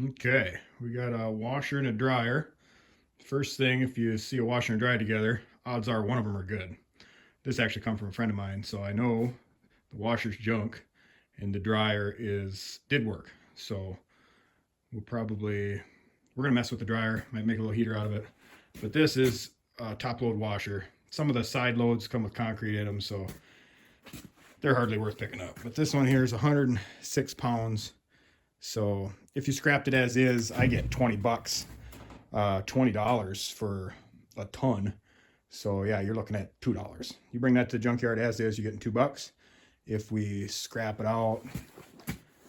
Okay, we got a washer and a dryer. First thing, if you see a washer and dryer together, odds are one of them are good. This actually come from a friend of mine, so I know the washer's junk and the dryer is did work. So we're gonna mess with the dryer, might make a little heater out of it. But this is a top load washer. Some of the side loads come with concrete in them, so they're hardly worth picking up. But this one here is 106 pounds. So if you scrapped it as is, I get 20 bucks, $20 for a ton. So yeah, you're looking at $2. You bring that to the junkyard as is, you're getting 2 bucks. If we scrap it out,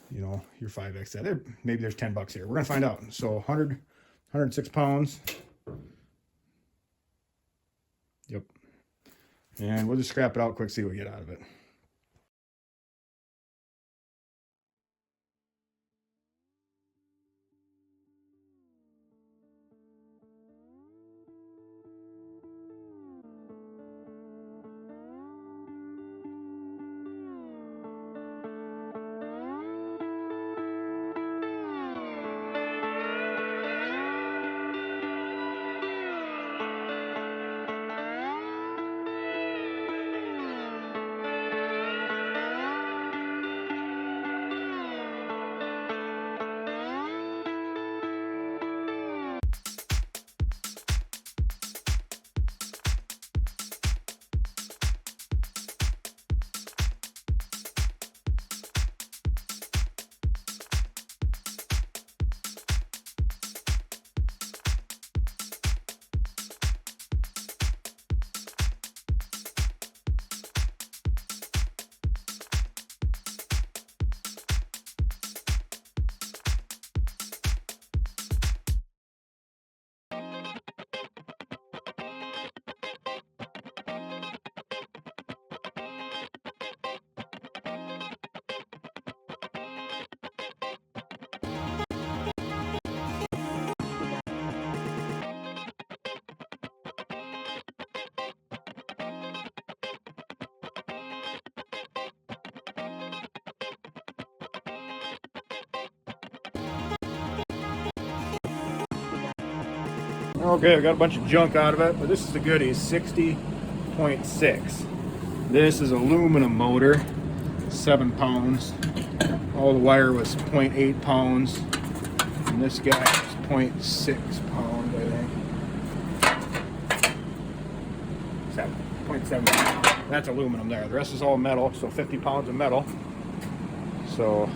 you know, you're 5x that. Maybe there's 10 bucks here. We're gonna find out. So 106 pounds. Yep. And we'll just scrap it out quick, see what we get out of it. Okay, I got a bunch of junk out of it, but this is the goodies, 60.6. This is aluminum motor, 7 pounds. All the wire was 0.8 pounds. And this guy is 0.6 pounds, I think. 0.7 pounds. That's aluminum there. The rest is all metal, so 50 pounds of metal. So,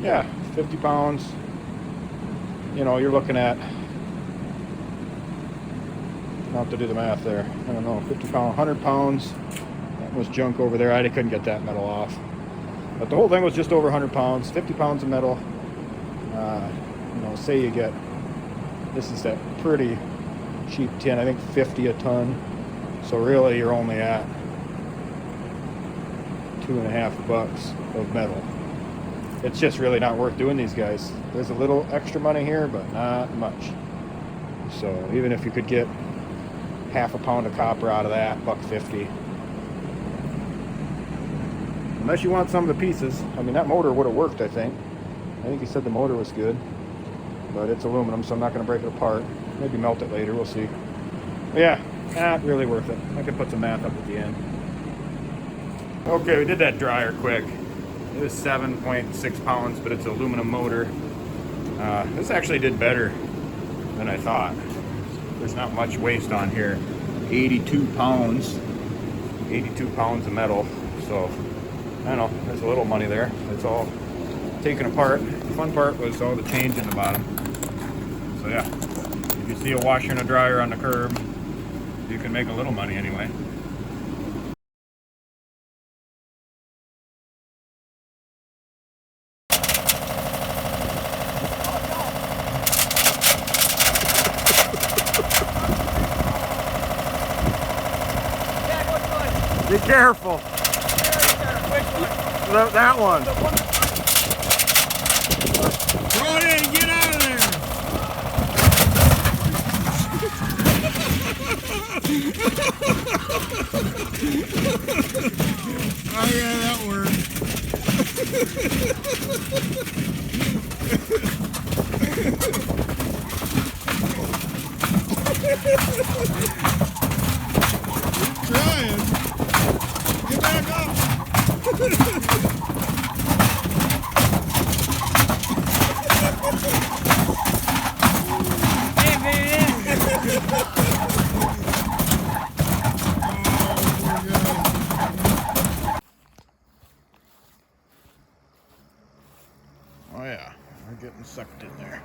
yeah, 50 pounds. You know, you're looking at, I'll have to do the math there. I don't know, 50 pounds, 100 pounds. That was junk over there. I couldn't get that metal off. But the whole thing was just over 100 pounds, 50 pounds of metal. You know, say you get, this is that pretty cheap tin, I think 50 a ton. So really you're only at 2.5 bucks of metal. It's just really not worth doing these guys. There's a little extra money here, but not much. So even if you could get half a pound of copper out of that, $1.50. Unless you want some of the pieces. I mean, that motor would have worked, I think. I think he said the motor was good. But it's aluminum, so I'm not going to break it apart. Maybe melt it later, we'll see. But yeah, not really worth it. I could put some math up at the end. Okay, we did that dryer quick. It was 7.6 pounds, but it's an aluminum motor. This actually did better than I thought. There's not much waste on here. 82 pounds of metal. So I don't know, there's a little money there. It's all taken apart. The fun part was all the change in the bottom. So yeah, if you see a washer and a dryer on the curb, you can make a little money anyway. Be careful. That one. Throw it in, get out of there. Oh yeah, that worked. Trying. Get back up. Oh yeah, we're getting sucked in there.